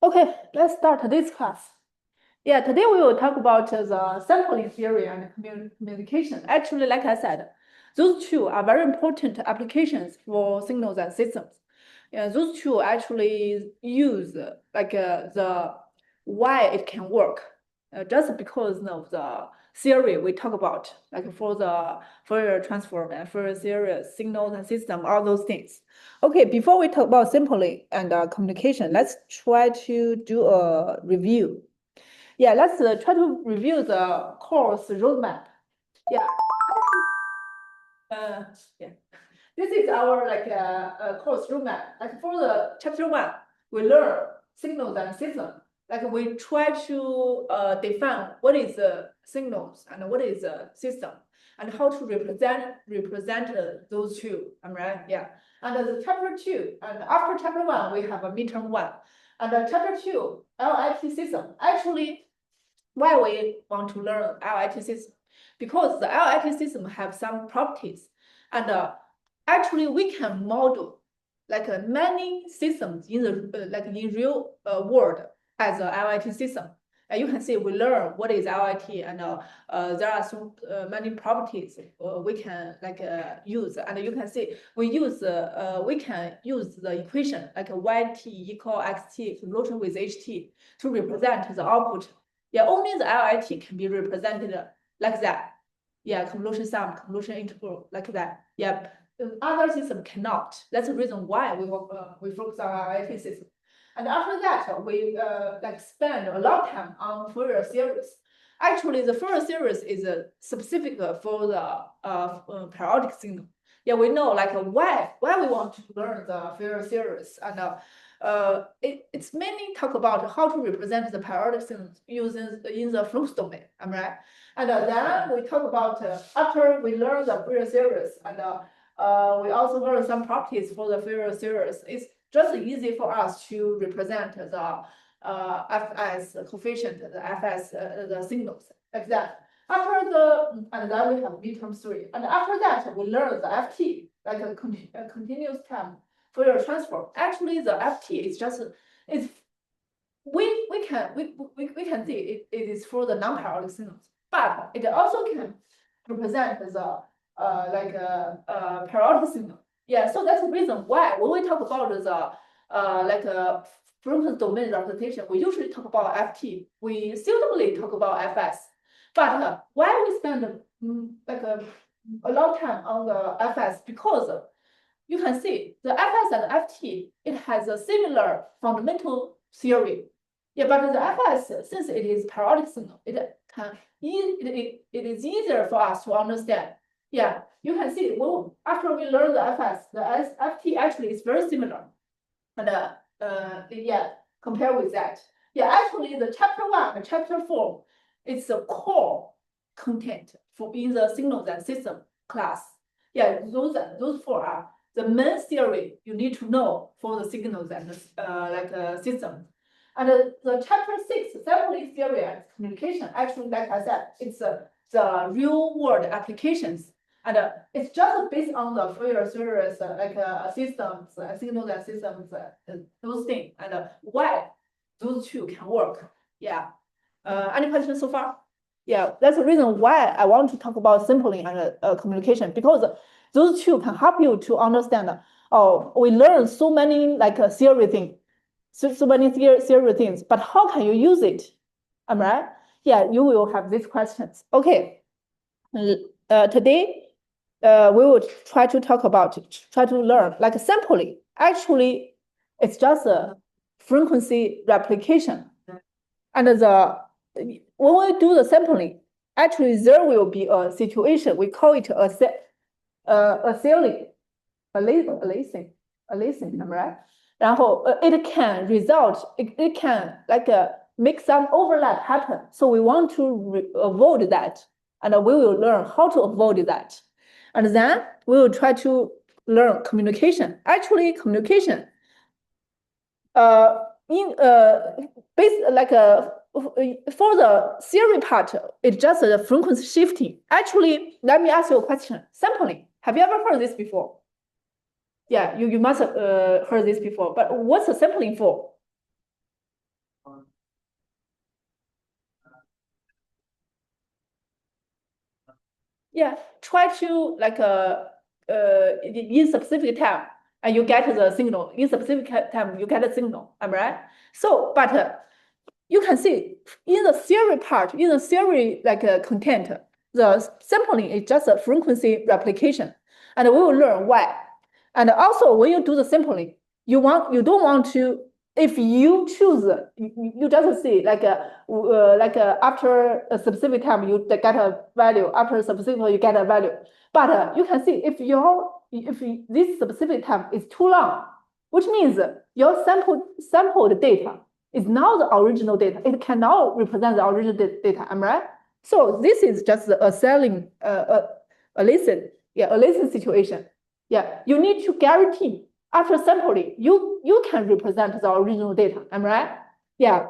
Okay, let's start today's class. Yeah, today we will talk about the sampling theory and communication. Actually, like I said, those two are very important applications for signals and systems. Yeah, those two actually use the why it can work, just because of the theory we talk about, like for the Fourier transform and Fourier series, signals and system, all those things. Okay, before we talk about sampling and communication, let's try to do a review. Yeah, let's try to review the course roadmap. Yeah. Yeah. This is our course roadmap. Like for the chapter 1, we learn signals and system. Like we try to define what is the signals and what is the system and how to represent those two. Am I right? Yeah. And the chapter 2, and after chapter 1, we have a midterm 1. And chapter 2, LIT system. Actually, why we want to learn LIT system? Because the LIT system have some properties, and actually we can model like many systems in the in real world as a LIT system. And you can see we learn what is LIT, and there are so many properties we can use, and you can see we can use the equation like YT equal XT convolution with HT to represent the output. Yeah, only the LIT can be represented like that. Yeah, convolution sum, convolution integral, like that. Yeah, other system cannot. That's the reason why we focus on LIT system. And after that, we spend a lot of time on Fourier series. Actually, the Fourier series is specific for the periodic signal. Yeah, we know why we want to learn the Fourier series, and it's mainly talk about how to represent the periodic signal using in the flux domain. Am I right? And then we talk about after we learn the Fourier series, and we also learn some properties for the Fourier series. It's just easy for us to represent the Fs coefficient, the Fs the signals like that. After and then we have midterm 3, and after that we learn the Ft, like a continuous time Fourier transform. Actually, the Ft is just we can see it is for the non-periodic signals, but it also can represent the periodic signal. Yeah, so that's the reason why when we talk about the frequency domain representation, we usually talk about Ft. We seldomly talk about Fs. But why we spend a lot of time on the Fs? Because you can see the Fs and Ft, it has a similar fundamental theory. Yeah, but the Fs, since it is periodic signal, it is easier for us to understand. Yeah, you can see, well, after we learn the Fs, the Ft actually is very similar. And yeah, compare with that. Yeah, actually the chapter 1 and chapter 4, it's the core content for in the signals and system class. Yeah, those 4 are the main theory you need to know for the signals and system. And the chapter 6, sampling theory and communication, actually, like I said, it's the real world applications. And it's just based on the Fourier series, systems, signals and systems, those things, and why those two can work. Yeah. Any questions so far? Yeah, that's the reason why I want to talk about sampling and communication, because those two can help you to understand. Oh, we learn so many theory things, so many theory things, but how can you use it? Am I right? Yeah, you will have these questions. Okay. Today, we will try to learn sampling. Actually, it's just a frequency replication. And when we do the sampling, actually there will be a situation, we call it a ceiling, a lacing, right? 然后 it can result, it can make some overlap happen. So we want to avoid that, and we will learn how to avoid that. And then we will try to learn communication. Actually, communication, for the theory part, it's just the frequency shifting. Actually, let me ask you a question. Sampling. Have you ever heard this before? Yeah, you must have heard this before. But what's the sampling for? Yeah, try to like in specific time and you get the signal. In specific time you get the signal. Am I right? So, but you can see in the theory part, in the theory like content, the sampling is just a frequency replication, and we will learn why. And also, when you do the sampling, you don't want to. If you choose, you just see like after a specific time you get a value, after a specific you get a value. But you can see if this specific time is too long, which means your sampled data is now the original data. It cannot represent the original data. Am I right? So this is just a selling a listen situation. Yeah, you need to guarantee after sampling you can represent the original data. Am I right? Yeah,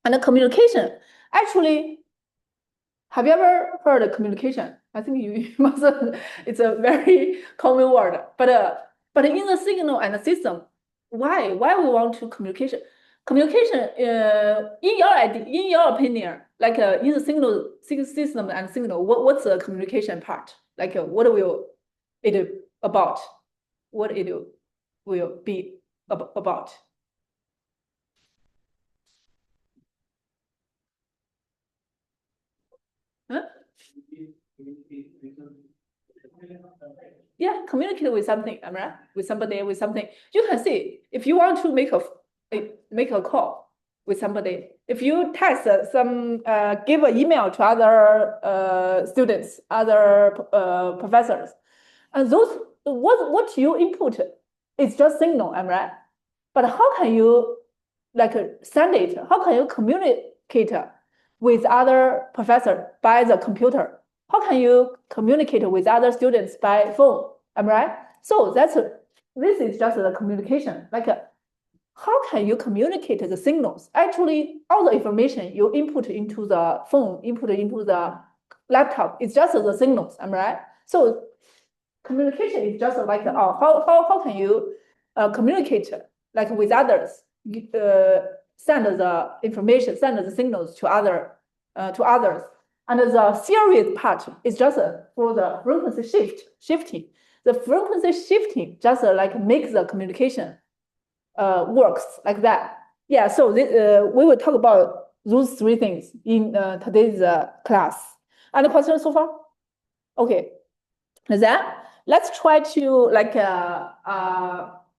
and the communication actually. Have you ever heard of communication? I think you must. It's a very common word, but in the signal and the system, why we want to communication? Communication, in your opinion, like in the signal system and signal, what's the communication part? Like what will it about? What it will be about? Huh? Yeah, communicate with something, am I right? With somebody, with something. You can see if you want to make a call with somebody. If you text give an email to other students, other professors, and those what you input is just signal, am I right? But how can you like send it? How can you communicate with other professor by the computer? How can you communicate with other students by phone? Am I right? So this is just the communication. Like how can you communicate the signals? Actually, all the information you input into the phone, input into the laptop, it's just the signals. Am I right? So communication is just like how can you communicate like with others, send the information, send the signals to others. And the series part is just for the frequency shifting. The frequency shifting just like makes the communication works like that. Yeah, so we will talk about those three things in today's class. Any questions so far? Okay, then let's try to like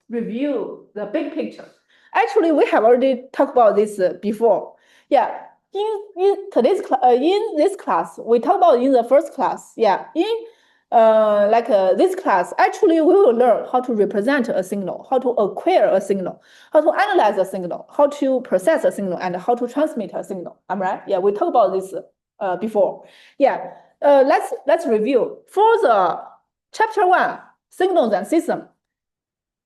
review the big picture. Actually, we have already talked about this before. Yeah, in today's in this class, we talked about in the first class. Yeah, in this class, actually we will learn how to represent a signal, how to acquire a signal, how to analyze a signal, how to process a signal, and how to transmit a signal. Am I right? Yeah, we talked about this before. Yeah, let's review for the chapter 1, signals and system.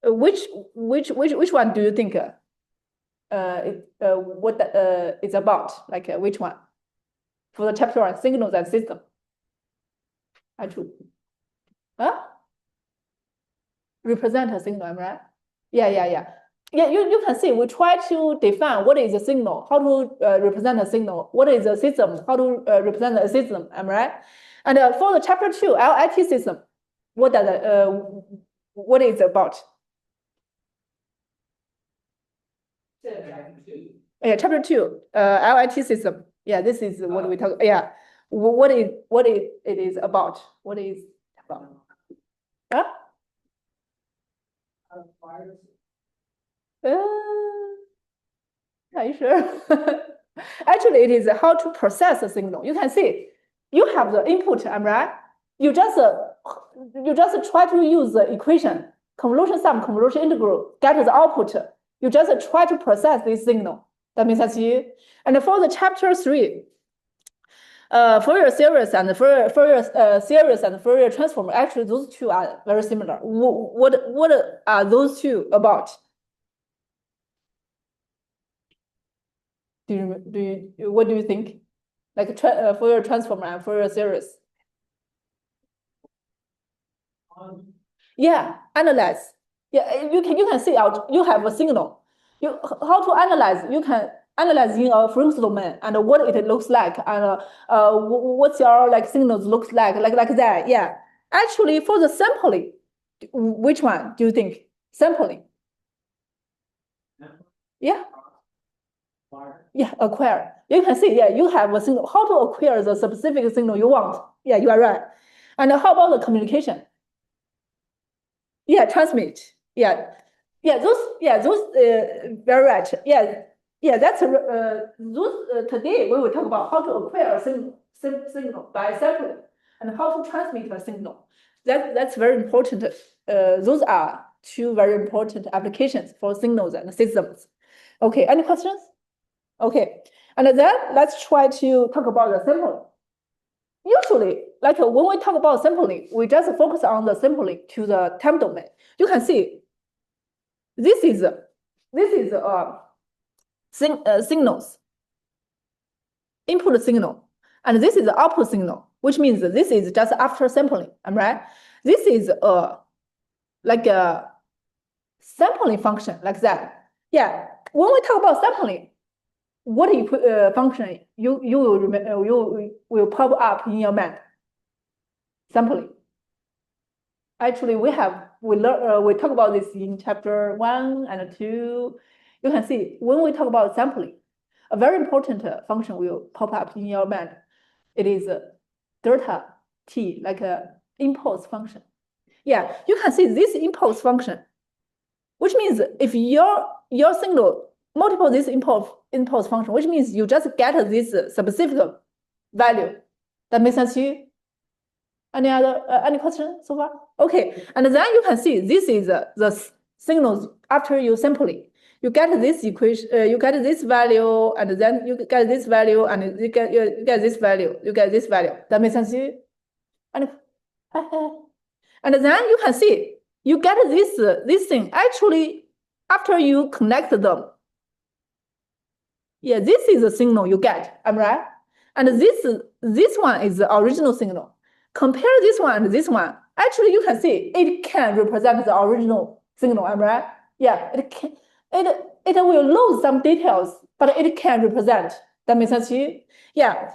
Which one do you think what it's about? Like which one for the chapter 1, signals and system? Actually, huh? Represent a signal, am I right? Yeah. You can see we try to define what is a signal, how to represent a signal, what is a system, how to represent a system, am I right? And for the chapter 2, LIT system, what is it about? Yeah, chapter 2, LIT system. Yeah, this is what we talk. Yeah, what it is about? What is about? Huh? Are you sure? Actually, it is how to process a signal. You can see you have the input, am I right? You just try to use the equation, convolution sum, convolution integral, get the output. You just try to process this signal. That makes sense to you? And for the chapter 3, Fourier series and Fourier series and Fourier transform, actually those two are very similar. What are those two about? What do you think? Like Fourier transform and Fourier series? Yeah, analyze. Yeah, you can see out. You have a signal. How to analyze? You can analyzing a frequency domain and what it looks like and what's your like signals looks like that. Yeah. Actually, for the sampling, which one do you think? Sampling. Yeah. Yeah, acquire. You can see, yeah, you have a signal. How to acquire the specific signal you want? Yeah, you are right. And how about the communication? Yeah, transmit. Yeah, those very right. Yeah, that's those today we will talk about how to acquire a signal by sampling and how to transmit a signal. That's very important. Those are two very important applications for signals and systems. Okay, any questions? Okay, and then let's try to talk about the sampling. Usually, like when we talk about sampling, we just focus on the sampling to the time domain. You can see this is signals, input signal, and this is the output signal, which means this is just after sampling. Am I right? This is like a sampling function like that. Yeah, when we talk about sampling, what function you will remember, you will pop up in your mind? Sampling. Actually, we talk about this in chapter 1 and 2. You can see when we talk about sampling, a very important function will pop up in your mind. It is delta t, like a impulse function. Yeah, you can see this impulse function, which means if your signal multiple this impulse function, which means you just get this specific value. That makes sense to you? Any question so far? Okay, and then you can see this is the signals after you sampling. You get this equation, you get this value, and then you get this value, and you get this value, you get this value. That makes sense to you? And then you can see you get this thing actually after you connect them. Yeah, this is the signal you get. Am I right? And this one is the original signal. Compare this one and this one. Actually, you can see it can represent the original signal. Am I right? Yeah, it will lose some details, but it can represent. That makes sense to you? Yeah.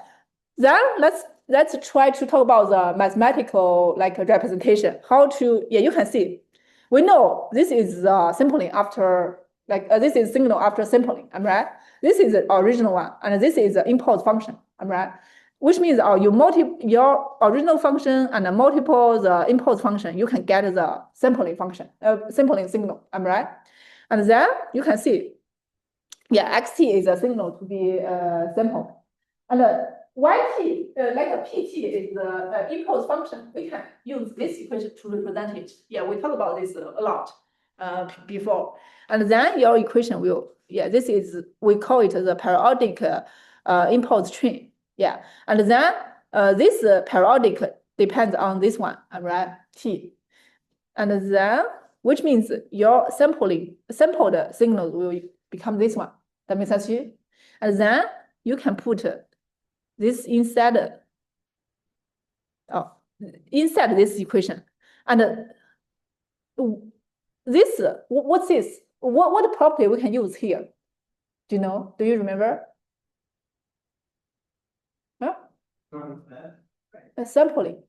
Then let's try to talk about the mathematical like representation. How to, yeah, you can see. We know this is sampling after, like this is signal after sampling. Am I right? This is the original one, and this is the impulse function. Am I right? Which means your original function and multiple the impulse function, you can get the sampling function, sampling signal. Am I right? And then you can see, yeah, xt is a signal to be sampled, and yt, like a pt, is the impulse function. We can use this equation to represent it. Yeah, we talked about this a lot before. And then your equation will, yeah, this is, we call it the periodic impulse train. Yeah, and then this periodic depends on this one, right? T. And then, which means your sampled signal will become this one. That makes sense to you? And then you can put this inside this equation. And this, what's this? What property we can use here? Do you know? Do you remember? Huh? Sampling.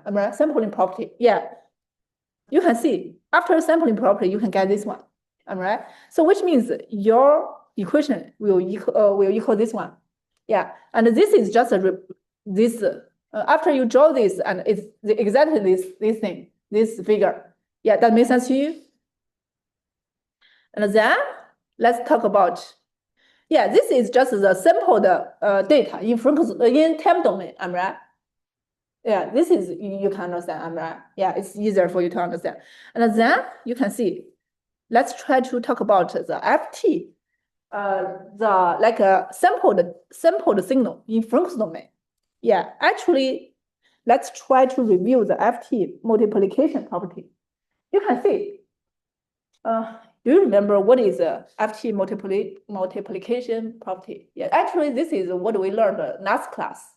Am I right? Sampling property. Yeah. You can see after sampling property, you can get this one. Am I right? So which means your equation will equal this one. Yeah. And this is just this after you draw this, and it's exactly this thing, this figure. Yeah, that makes sense to you. And then let's talk about, yeah, this is just the sampled data in time domain. Am I right? Yeah, this is, you can understand. Am I right? Yeah, it's easier for you to understand. And then you can see, let's try to talk about the FT, the like a sampled signal in frequency domain. Yeah, actually, let's try to review the FT multiplication property. You can see, do you remember what is a FT multiplication property? Yeah, actually, this is what we learned last class.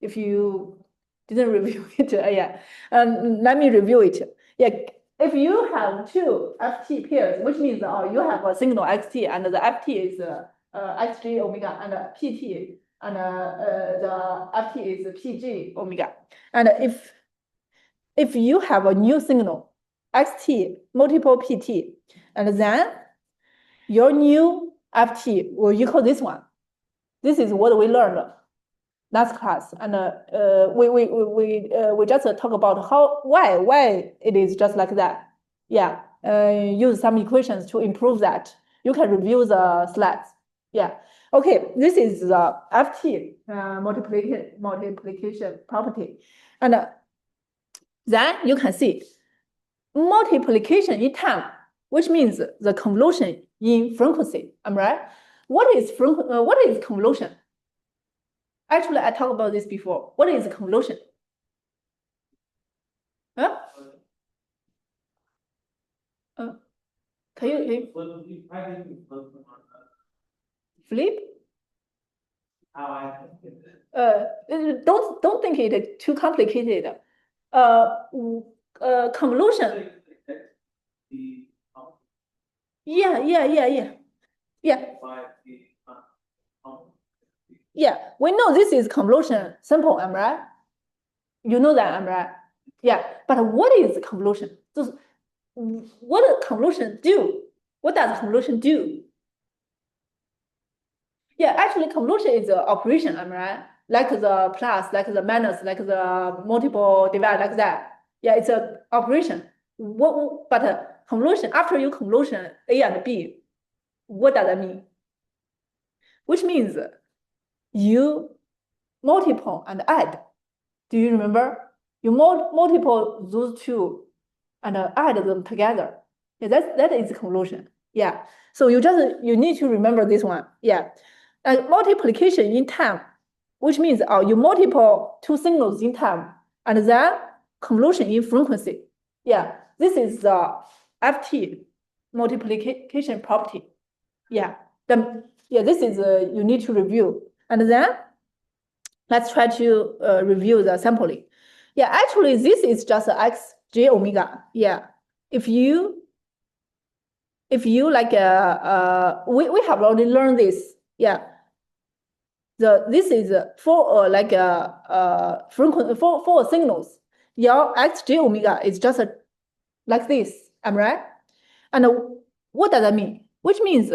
If you didn't review it, yeah, let me review it. Yeah, if you have two FT pairs, which means you have a signal xt and the FT is xg omega and pt, and the ft is pg omega. And if you have a new signal, xt multiple pt, and then your new ft will equal this one. This is what we learned last class, and we just talk about why it is just like that. Yeah, use some equations to improve that. You can review the slides. Yeah. Okay, this is the ft multiplication property, and then you can see multiplication in time, which means the convolution in frequency. Am I right? What is convolution? Actually, I talked about this before. What is convolution? Huh? Can you flip? Don't think it too complicated. Convolution. Yeah. Yeah, we know this is convolution simple, am I right? You know that, am I right? Yeah, but what is convolution? So what does convolution do? What does convolution do? Yeah, actually convolution is an operation, am I right? Like the plus, like the minus, like the multiple divide, like that. Yeah, it's an operation. But convolution, after you convolution A and B, what does that mean? Which means you multiple and add. Do you remember? You multiple those two and add them together. Yeah, that is convolution. Yeah. So you need to remember this one. Yeah. And multiplication in time, which means you multiple two signals in time, and then convolution in frequency. Yeah. This is the FT multiplication property. Yeah. This is you need to review. And then let's try to review the sampling. Yeah, actually, this is just x j omega. Yeah, if you like, we have already learned this. Yeah, this is for like frequent for signals. Your x j omega is just like this. Am I right? And what does that mean? Which means,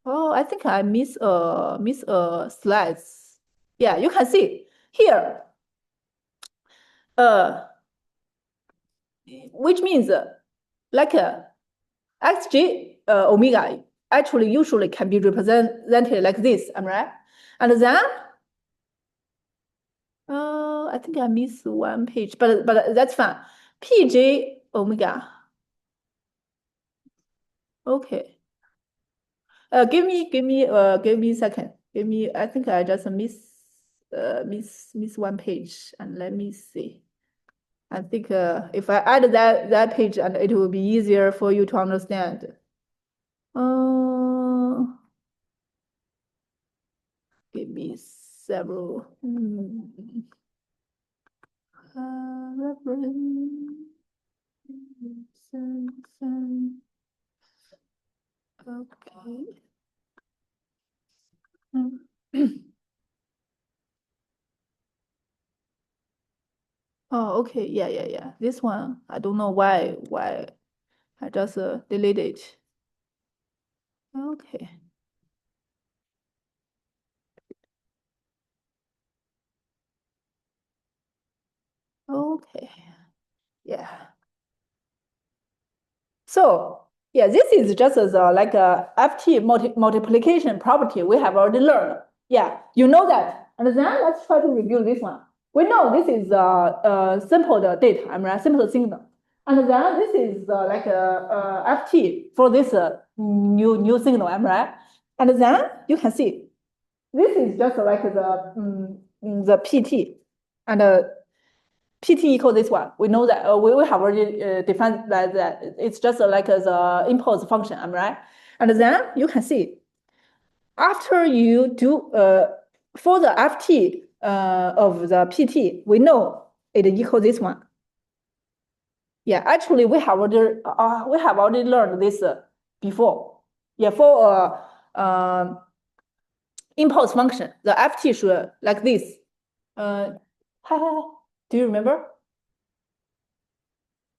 oh, I think I miss slides. Yeah, you can see here. Which means like xj omega actually usually can be represented like this, am I right? And then I think I missed one page, but that's fine. Pj omega. Okay. Give me a second. I think I just miss one page, and let me see. I think if I add that page, and it will be easier for you to understand. Give me several. Okay. Oh, okay. Yeah. This one, I don't know why I just delete it. Okay. Okay. Yeah. So yeah, this is just like a FT multiplication property we have already learned. Yeah, you know that. And then let's try to review this one. We know this is simple data, I mean, simple signal. And then this is like a FT for this new signal, am I right? And then you can see this is just like the PT, and PT equal this one. We know that we have already defined that it's just like the impulse function, am I right? And then you can see after you do for the FT of the PT, we know it equals this one. Yeah, actually we have already learned this before. Yeah, for impulse function. The ft should like this. Do you remember?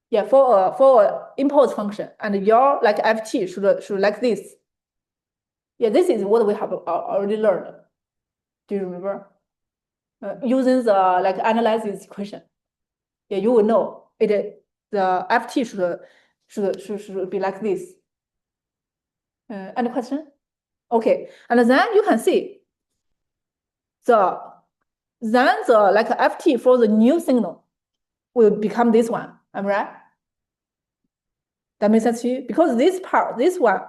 Yeah, for a impulse function, and your like ft should like this. Yeah, this is what we have already learned. Do you remember? Using the like analysis equation. Yeah, you will know it. The ft should be like this. Any question? Okay, and then you can see then the like ft for the new signal will become this one. Am I right? That makes sense to you? Because this one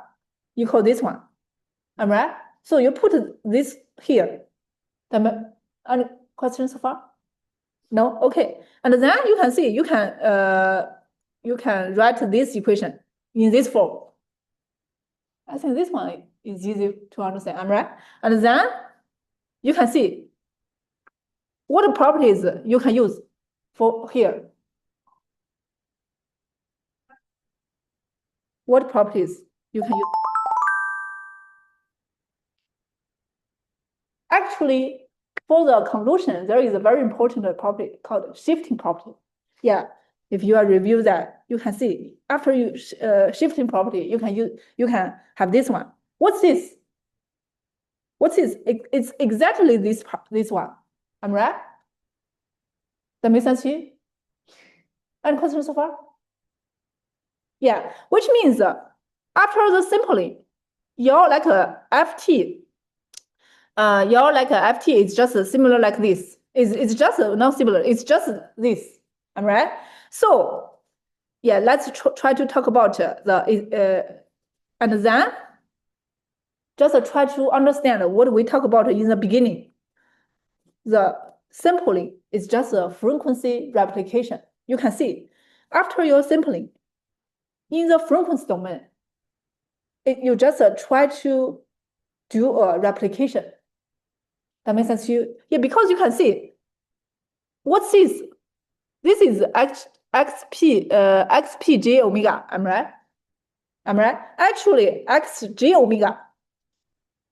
equal this one. Am I right? So you put this here. Any questions so far? No? Okay. And then you can see you can write this equation in this form. I think this one is easy to understand. Am I right? And then you can see what properties you can use for here. What properties you can use? Actually, for the convolution, there is a very important property called shifting property. Yeah, if you are review that, you can see after you shifting property, you can have this one. What's this? What's this? It's exactly this one. Am I right? That makes sense to you? Any questions so far? Yeah, which means after the sampling, your like a ft your like ft is just similar like this. It's just not similar. It's just this. Am I right? So yeah, let's try to talk about and then just try to understand what we talk about in the beginning. The sampling is just a frequency replication. You can see after your sampling in the frequency domain, you just try to do a replication. That makes sense to you? Yeah, because you can see what's this? This is xpj omega. Am I right? Am I right? Actually, xj omega.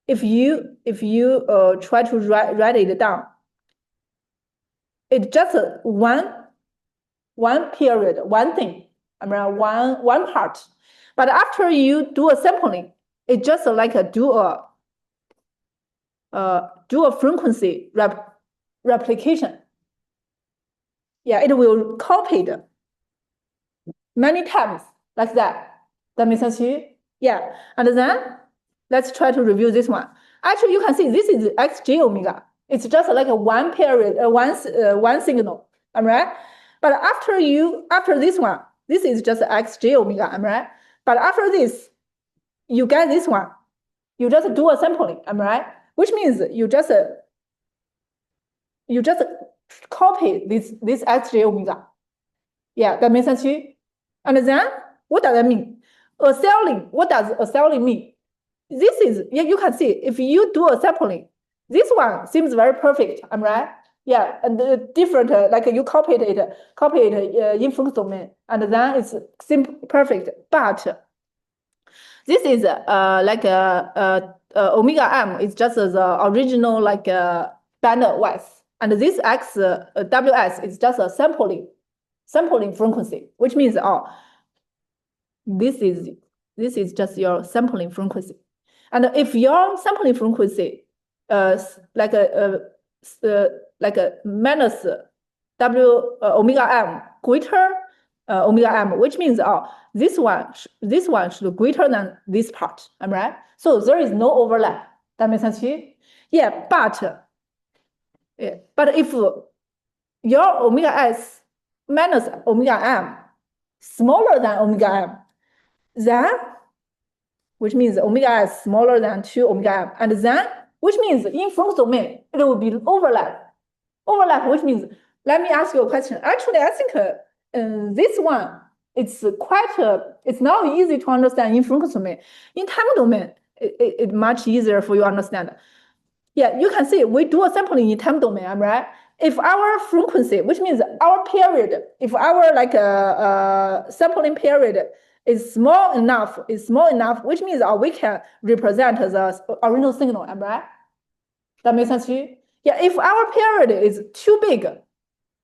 If you try to write it down, it's just one period, one thing. I mean, one part. But after you do a sampling, it's just like do a frequency replication. Yeah, it will copy it many times like that. That makes sense to you? Yeah. And then let's try to review this one. Actually, you can see this is xj omega. It's just like a one period, one signal. Am I right? But after this one, this is just xj omega. Am I right? But after this, you get this one. You just do a sampling. Am I right? Which means you just copy this xj omega. Yeah, that makes sense to you? And then what does that mean? Acetylene, what does acetylene mean? This is, yeah, you can see if you do a sampling, this one seems very perfect. I'm right. Yeah, and different like you copied it in frequency domain, and then it's perfect. But this is like omega m is just the original like bandwidth, and this x ws is just a sampling frequency, which means this is just your sampling frequency. And if your sampling frequency like a minus w omega m greater omega m, which means this one should be greater than this part. Am I right? So there is no overlap. That makes sense to you? Yeah, but if your omega s minus omega m smaller than omega m, then which means omega is smaller than 2 omega m, and then which means in frequency domain it will be overlap, which means, let me ask you a question. Actually, I think this one it's not easy to understand in frequency domain. In time domain, it's much easier for you to understand. Yeah, you can see we do a sampling in time domain, am I right? If our frequency, which means our period, if our like sampling period is small enough, which means we can represent the original signal, am I right? That makes sense to you? Yeah, if our period is too big, am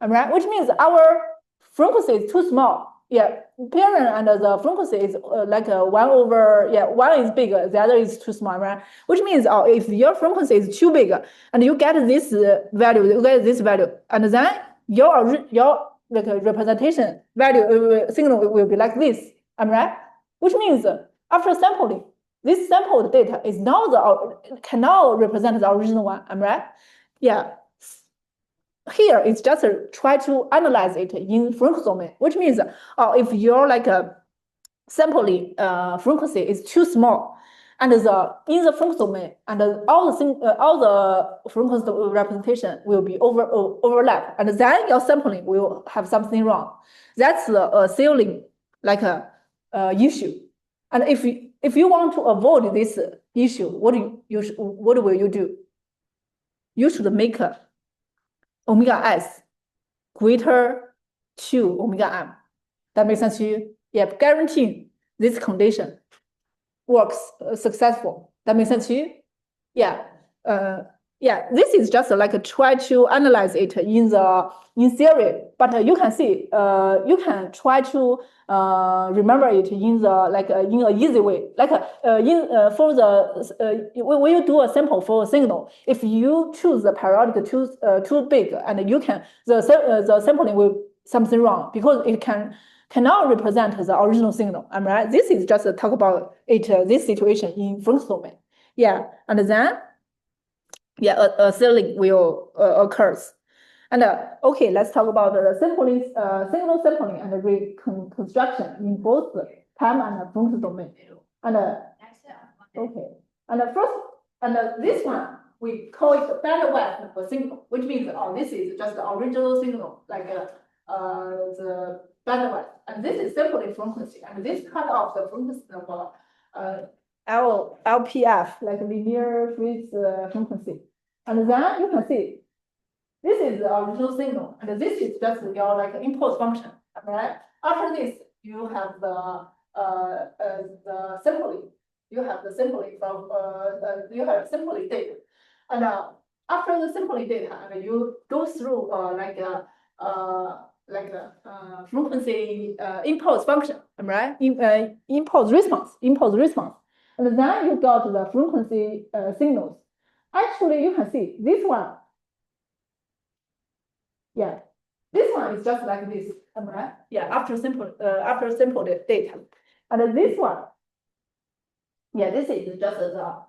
I right? Which means our frequency is too small. Yeah, period and the frequency is like 1 over, yeah, one is big, the other is too small, right? Which means if your frequency is too big and you get this value, and then your like representation value signal will be like this, am I right? Which means after sampling, this sampled data is now cannot represent the original one, am I right? Yeah. Here it's just try to analyze it in frequency domain, which means if your like sampling frequency is too small, and in the frequency domain and all the frequency representation will be overlap, and then your sampling will have something wrong. That's the ceiling like issue. And if you want to avoid this issue, what will you do? You should make omega s greater to omega m. That makes sense to you? Yep, guaranteeing this condition works successful. That makes sense to you? Yeah. Yeah, this is just like try to analyze it in theory, but you can see you can try to remember it in in an easy way. Like for the when you do a sample for a signal, if you choose the periodic too big, and you can the sampling will something wrong because it cannot represent the original signal. Am I right? This is just talk about it this situation in frequency domain. Yeah, and then yeah, a ceiling will occurs. And okay, let's talk about the sampling, signal sampling and reconstruction in both time and frequency domain. And okay, and first, and this one we call it bandwidth for signal, which means this is just the original signal, like the bandwidth, and this is sampling frequency, and this cut off the frequency of LPF, like linear phase frequency. And then you can see this is the original signal, and this is just your like impulse function, right? After this, you have the sampling. You have the sampling from you have sampling data, and after the sampling data, and you go through like a frequency impulse function, right? Impulse response, and then you got the frequency signals. Actually, you can see this one. Yeah, this one is just like this, right? Yeah, after sample data, and this one, yeah, this is just the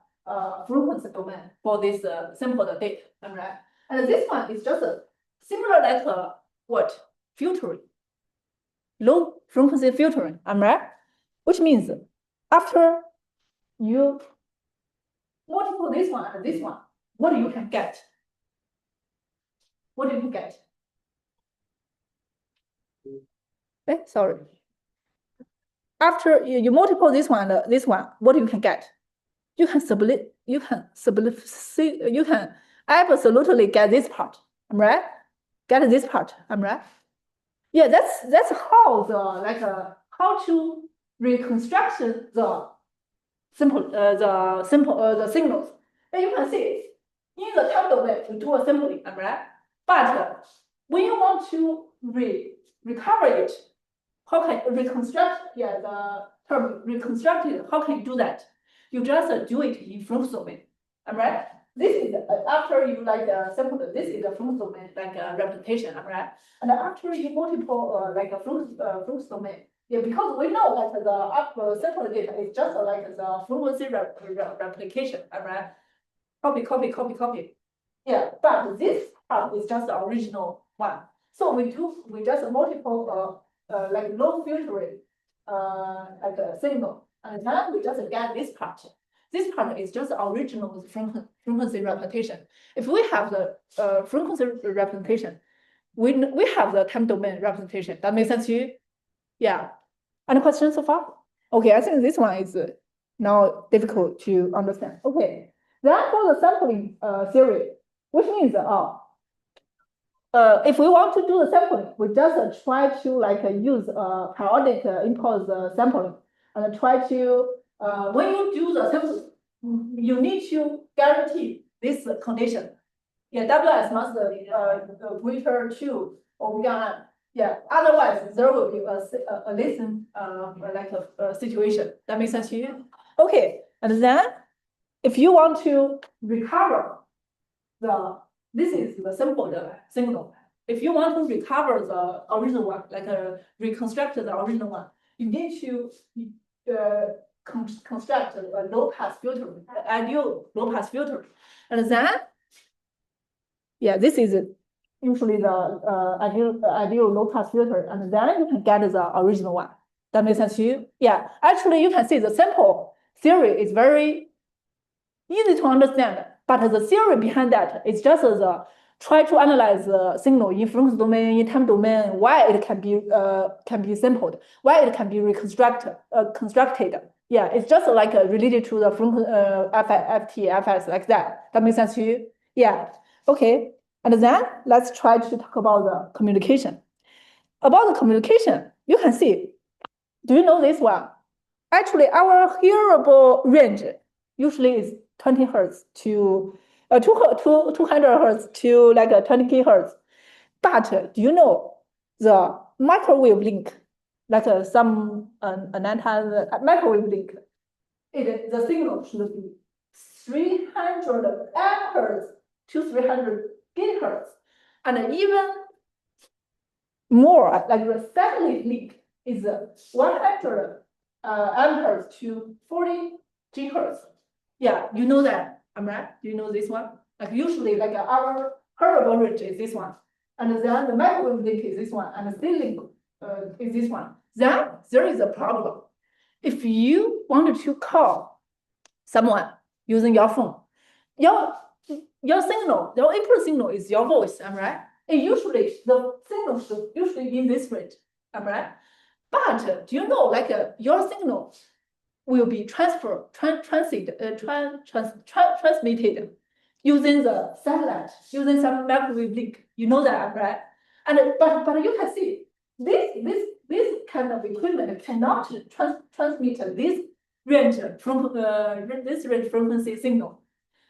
frequency domain for this sampled data, right? And this one is just similar like what filtering, low frequency filtering, right? Which means after you multiple this one and this one, what you can get? What do you get? Sorry. After you multiple this one and this one, what you can get? You can absolutely get this part, right? Get this part, right? Yeah, that's how the like how to reconstruct the signals. And you can see in the time domain we do a sampling, right? But when you want to recover it, how can reconstruct? Yeah, the term reconstructed. How can you do that? You just do it in frequency domain, right? This is after you like sample. This is a frequency domain like representation, right? And after you multiple like a frequency domain, yeah, because we know that the sample data is just like the frequency replication, right? Copy. Yeah, but this part is just the original one. So we just multiple like low filtering like a signal, and then we just get this part. This part is just the original frequency representation. If we have the frequency representation, we have the time domain representation. That makes sense to you? Yeah. Any questions so far? Okay, I think this one is now difficult to understand. Okay, then for the sampling theory, which means if we want to do the sampling, we just try to like use periodic impulse sampling and try to when you do the sampling, you need to guarantee this condition. Yeah, WS must greater to omega n. Yeah, otherwise there will be a listen like a situation. That makes sense to you? Okay, and then if you want to recover this is the simple signal. If you want to recover the original one, like reconstruct the original one, you need to construct a low pass filter, ideal low pass filter, and then this is usually the ideal low pass filter, and then you can get the original one. That makes sense to you? Yeah, actually you can see the sample theory is very easy to understand, but the theory behind that is just the try to analyze the signal in frequency domain, in time domain, why it can be sampled, why it can be constructed. Yeah, it's just like related to the frequency FT, FS like that. That makes sense to you? Yeah. Okay. And then let's try to talk about the communication. About the communication, you can see. Do you know this one? Actually, our hearable range usually is 20 hertz to 200 hertz to like 20 gigahertz. But do you know the microwave link, like some antenna microwave link, the signal should be 300 amperes to 300 gigahertz, and even more, like the satellite link is 100 amperes to 40 gigahertz. Yeah, you know that. I'm right. Do you know this one? Like usually, like our hearable range is this one, and then the microwave link is this one, and the C-link is this one. Then there is a problem. If you wanted to call someone using your phone, your signal, your input signal is your voice. I'm right. And usually the signal should usually in this range. I'm right. But do you know, like your signal will be transmitted using the satellite, using some microwave link. You know that, right? And but you can see this kind of equipment cannot transmit this range from this range frequency signal.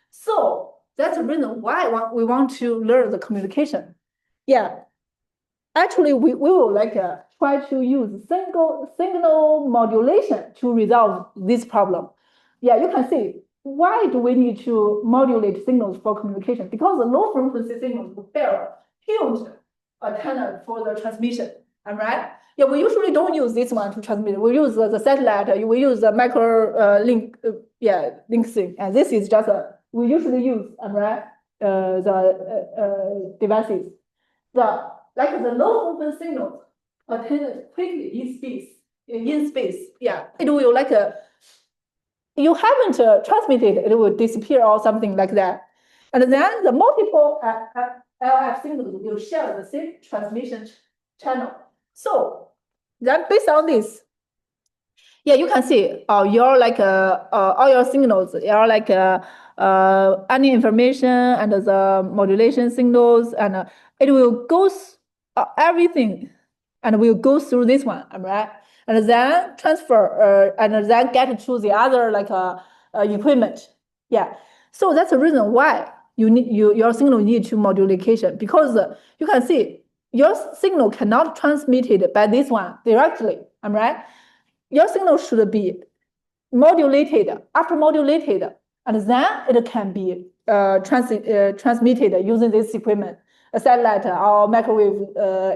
So that's the reason why we want to learn the communication. Yeah. Actually, we will like try to use signal modulation to resolve this problem. Yeah, you can see why do we need to modulate signals for communication? Because the low frequency signals will bear huge antenna for the transmission. Am I right? Yeah, we usually don't use this one to transmit. We use the satellite. We use the micro link. Link thing. And this is just we usually use. Am I right? The devices. Like the low frequency signal attend quickly in space. Yeah, it will like you haven't transmitted, it will disappear or something like that. And then the multiple LF signals will share the same transmission channel. So then based on this, yeah, you can see your like all your signals, your like any information and the modulation signals, and it will go everything, and will go through this one, right? And then transfer and then get to the other like equipment. Yeah. So that's the reason why your signal need to modulation, because you can see your signal cannot transmitted by this one directly. Am I right? Your signal should be modulated, after modulated, and then it can be transmitted using this equipment, a satellite or microwave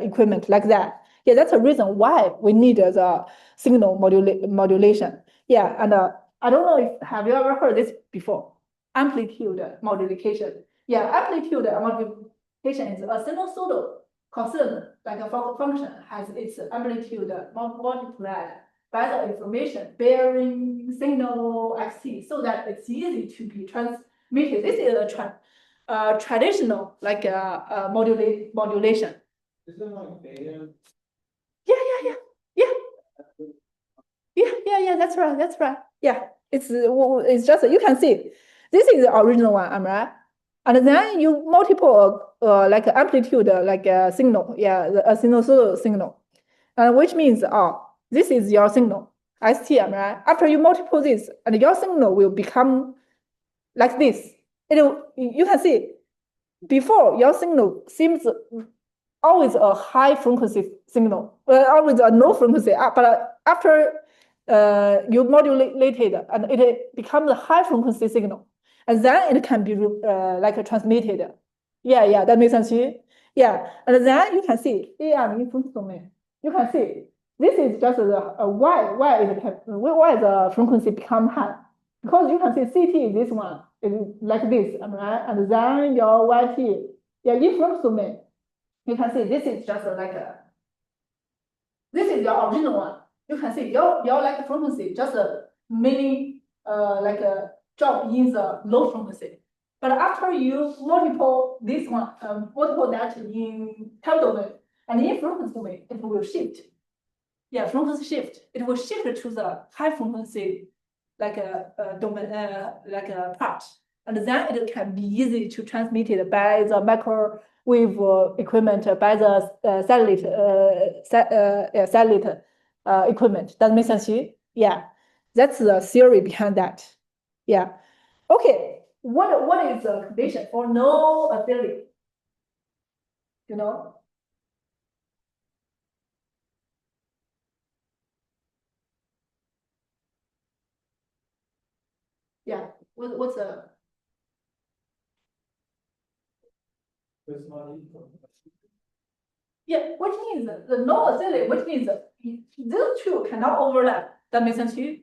equipment like that. Yeah, that's the reason why we need the signal modulation. Yeah, and I don't know if have you ever heard this before? Amplitude modulation. Yeah, amplitude modulation is a sinusoidal constant, like a function has its amplitude multiplied by the information bearing signal xt, so that it's easy to be transmitted. This is a traditional like modulation. Yeah. That's right. Yeah, it's just you can see this is the original one. I'm right. And then you multiple like amplitude like a signal, yeah, a sinusoidal signal, which means this is your signal, ST, right? After you multiple this, and your signal will become like this. You can see before your signal seems always a high frequency signal, always a low frequency, but after you modulated and it becomes a high frequency signal, and then it can be like transmitted. Yeah, that makes sense. Yeah, and then you can see AR in frequency domain. You can see this is just the why the frequency become high, because you can see CT this one is like this, right? And then your YT, yeah, in frequency domain, you can see this is just like this is your original one. You can see your like frequency just mainly like a drop in the low frequency. But after you multiple this one, multiple that in time domain and in frequency domain, it will shift. Yeah, frequency shift. It will shift to the high frequency like a domain like a part, and then it can be easy to transmitted by the microwave equipment, by the satellite equipment. Does make sense? Yeah, that's the theory behind that. Yeah. Okay. What is the condition for no affiliate? You know? Yeah. What's the yeah, which means the no affiliate, which means these two cannot overlap. That makes sense to you?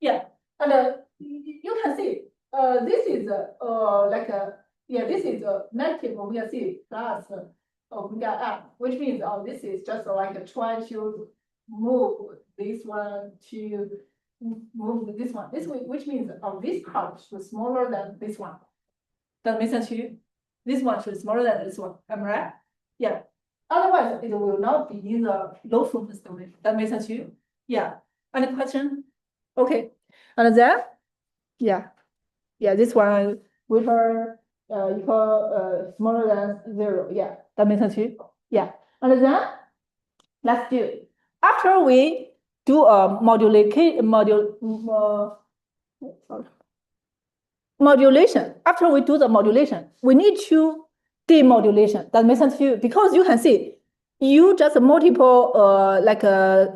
Yeah, and you can see this is like yeah, this is negative omega c plus omega f, which means this is just like try to move this one to move this one this way, which means this part is smaller than this one. That makes sense to you? This one is smaller than this one. Am I right? Yeah. Otherwise, it will not be in the low frequency domain. That makes sense to you? Yeah. Any question? Okay. And then, yeah, this one with her equal smaller than 0. Yeah, that makes sense to you? Yeah. And then let's do it. After we do a modulation, after we do the modulation, we need to demodulation. That makes sense to you? Because you can see you just multiple like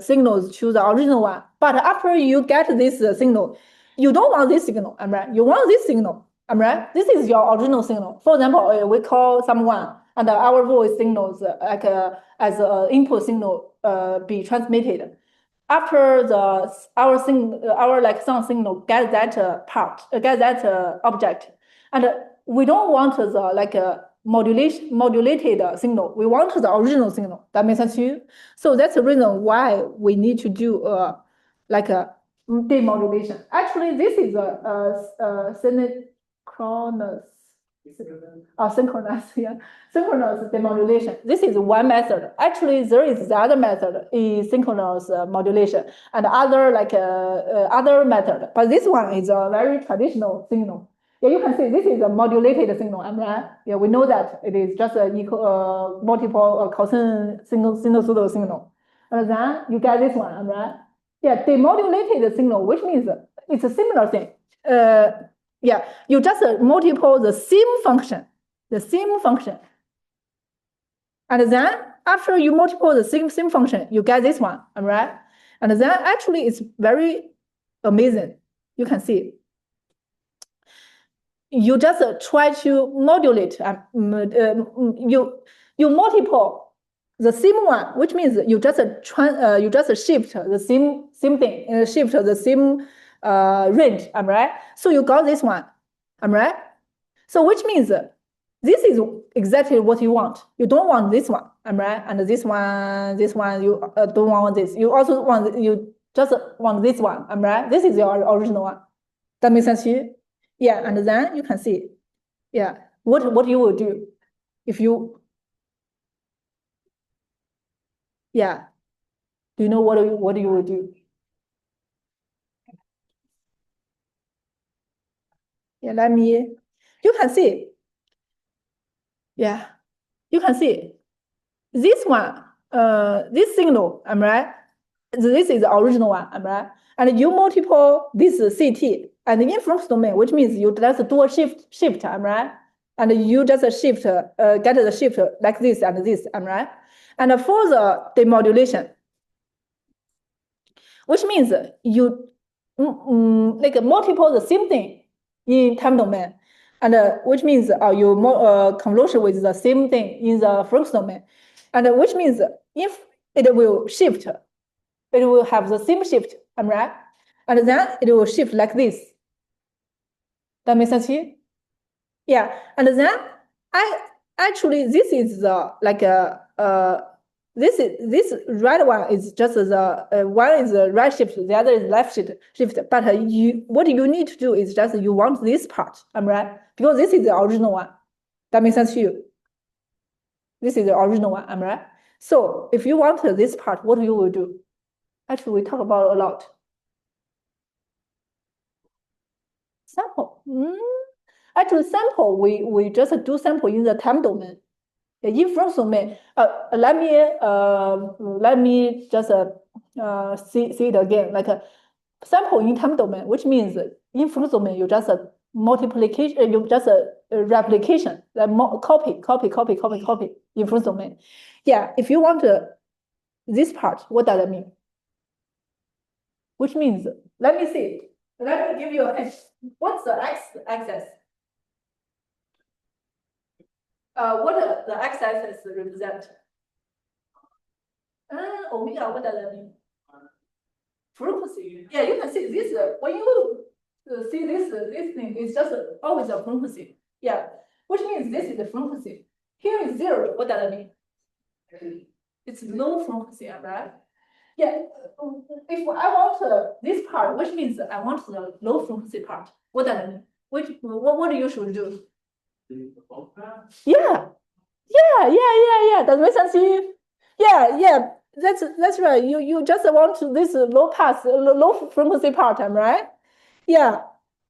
signals to the original one, but after you get this signal, you don't want this signal, am I right? You want this signal, am I right? This is your original signal. For example, we call someone and our voice signals like as an input signal be transmitted. After our like sound signal get that get that object, and we don't want the like modulated signal. We want the original signal. That makes sense to you? So that's the reason why we need to do like a demodulation. Actually, this is a synchronous. Synchronous, yeah, synchronous demodulation. This is one method. Actually, there is the other method is synchronous modulation and other like other method. But this one is a very traditional signal. Yeah, you can see this is a modulated signal. Am I right? Yeah, we know that it is just a equal multiple cosine sinusoidal signal. And then you get this one. Am I right? Yeah, demodulated signal, which means it's a similar thing. Yeah, you just multiple the same function, and then after you multiple the same function, you get this one, all right? And then actually it's very amazing. You can see. You just try to modulate, you multiple the same one, which means you just shift the same thing, shift the same range, am I right? So you got this one, am I right? So which means this is exactly what you want. You don't want this one, am I right? And this one, you don't want this. You also want, you just want this one, am I right? This is your original one. That makes sense to you? Yeah, and then you can see, yeah, what you will do if you, yeah, do you know what you will do? Yeah, you can see Yeah, you can see this one, this signal, am I right? This is the original one, am I right? And you multiple this CT and the influence domain, which means you just do a shift, am I right? And you just shift, get the shift like this and this, am I right? And for the demodulation, which means you like multiple the same thing in time domain, and which means you convolution with the same thing in the flux domain, and which means if it will shift, it will have the same shift, am I right? And then it will shift like this. That makes sense here? Yeah, and then I actually this is the like this right one is just the one is the right shift, the other is left shift. But you what you need to do is just you want this part, am I right? Because this is the original one. That makes sense to you. This is the original one, am I right? So if you want this part, what you will do? Actually, we talk about a lot. Sample. Actually, sample we just do sample in the time domain. Influence domain. Let me just see it again. Like sample in time domain, which means influence domain you just multiplication, you just replication, like copy. Influence domain. Yeah, if you want this part, what does that mean? Which means, let me see. Let me give you a hint. What's the x-axis? What the x-axis represent? Omega, what does that mean? Frequency. Yeah, you can see this. When you see this thing, it's just always a frequency. Yeah, which means this is the frequency. Here is 0. What does that mean? It's low frequency, right? Yeah. If I want this part, which means I want the low frequency part. What does that mean? What do you should do? Yeah. Does it make sense to you? Yeah. That's right. You just want this low pass, low frequency part, right? Yeah.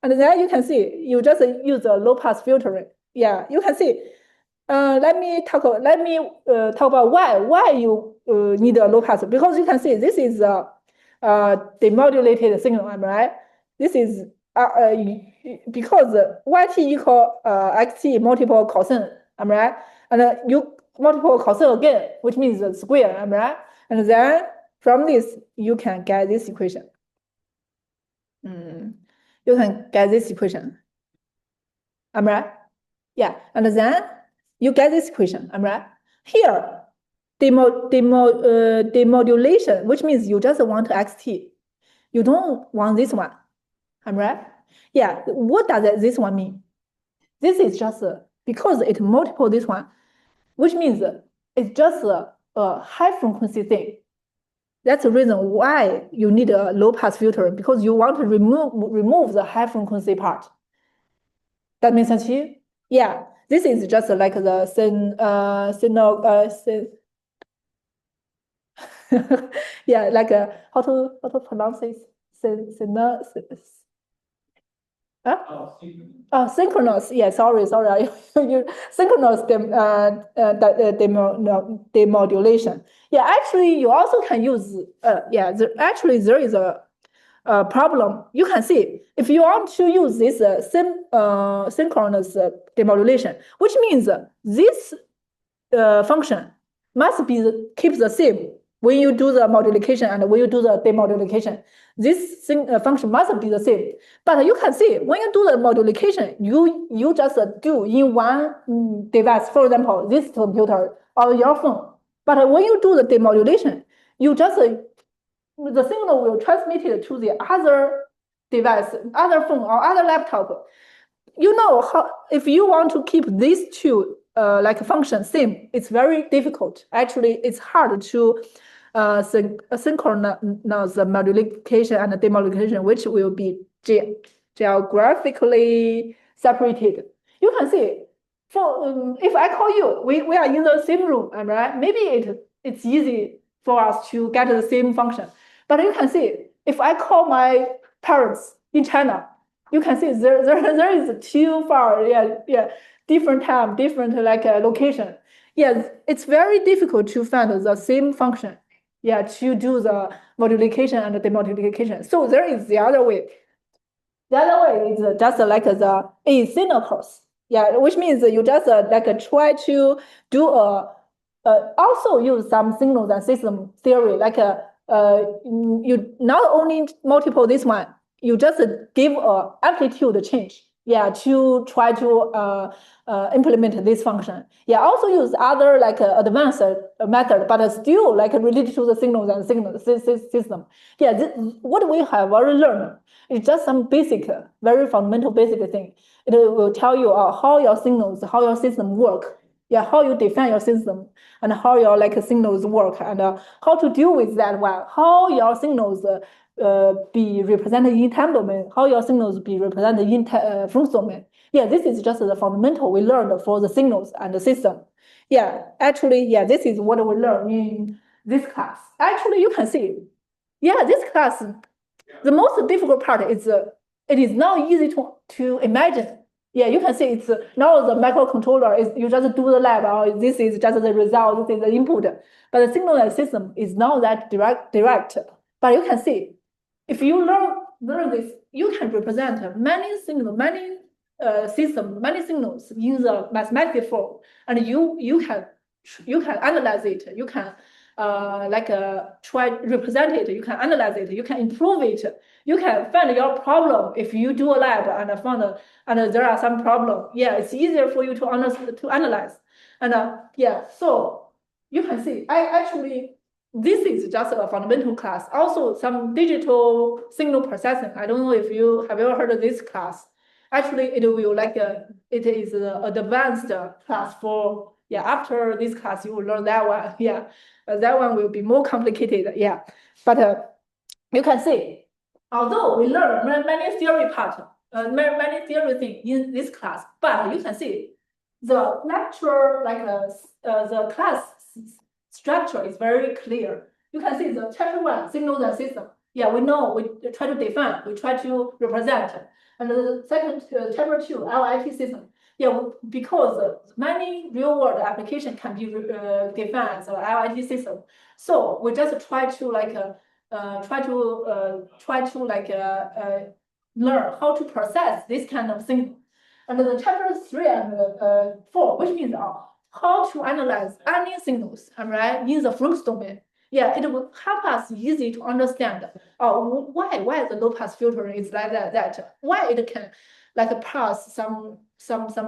And then you can see you just use the low pass filtering. Yeah, you can see. Let me talk about why you need a low pass, because you can see this is a demodulated signal, right? This is because yt equal xt multiple cosine, right? And you multiple cosine again, which means the square, right? And then from this you can get this equation. You can get this equation, right? Yeah, and then you get this equation, right? Here, demodulation, which means you just want xt. You don't want this one, right? Yeah, what does this one mean? This is just because it multiple this one, which means it's just a high frequency thing. That's the reason why you need a low pass filter, because you want to remove the high frequency part. That makes sense to you? Yeah, this is just like the yeah, like how to pronounce this? Synchronous. Yeah, sorry. You synchronous demodulation. Yeah, actually, you also can use. Actually, there is a problem. You can see if you want to use this synchronous demodulation, which means this function must be keep the same when you do the modulation and when you do the demodulation. This function must be the same. But you can see when you do the modulation, you just do in one device, for example, this computer or your phone. But when you do the demodulation, you just the signal will transmit it to the other device, other phone or other laptop. You know how if you want to keep these two like function same, it's very difficult. Actually, it's hard to synchronize the modulation and the demodulation, which will be geographically separated. You can see, for if I call you, we are in the same room, right? Maybe it's easy for us to get the same function. But you can see, if I call my parents in China, you can see there is too far, different time, different like location. Yeah, it's very difficult to find the same function, to do the multiplication and the demultiplication. So there is the other way. The other way is just like the asynchronous, which means you just like try to do also use some signals and system theory, like you not only multiple this one, you just give a amplitude change, to try to implement this function. Also use other like advanced method, but still like related to the signals and signal system. What we have already learned is just some basic, very fundamental basic thing. It will tell you how your signals, how your system work, how you define your system, and how your like signals work, and how to deal with that one, how your signals be represented in time domain, how your signals be represented in Frunze domain. This is just the fundamental we learned for the signals and the system. Actually, this is what we learn in this class. Actually, you can see, this class, the most difficult part is it is not easy to imagine. You can see it's now the microcontroller is you just do the lab, or this is just the result, this is the input. But the signal system is not that direct. But you can see, if you learn this, you can represent many signals, many systems, many signals in the mathematical form, and you can analyze it. You can try represent it. You can analyze it. You can improve it. You can find your problem if you do a lab and found and there are some problem. It's easier for you to analyze. And so you can see, this is just a fundamental class. Also, some digital signal processing. I don't know if you have ever heard of this class. Actually, it will it is an advanced class for after this class you will learn that one. That one will be more complicated. But you can see, although we learn many theory part, many theory things in this class, but you can see the lecture the class structure is very clear. You can see the chapter 1, signals and system. We know, we try to define, we try to represent. And the second, chapter 2, LIT system. Because many real world application can be defined as a LIT system. So we just try to learn how to process this kind of thing. And the chapter 3 and 4, which means how to analyze any signals, right, in the Frunze domain. It will help us easy to understand why the low pass filter is like that, why it can pass some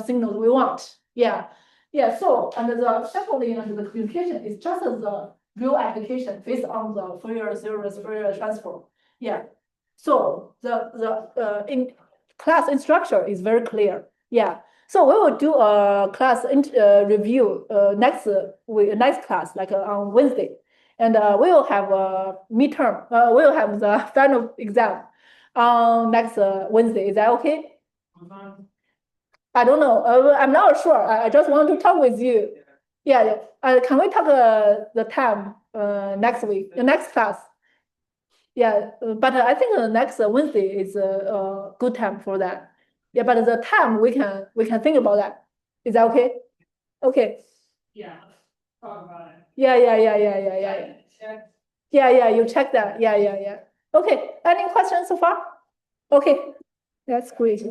signals we want. So and the sampling and the communication is just the real application based on the Fourier series, Fourier transform. So the in class structure is very clear. So we will do a class review next class, on Wednesday. And we will have a midterm. We will have the final exam on next Wednesday. Is that okay? I don't know. I'm not sure. I just want to talk with you. Can we talk the time next week, the next class? But I think next Wednesday is a good time for that. But the time we can think about that. Is that okay? Okay. Talk about it. You check that. Okay. Any questions so far? Okay. That's great.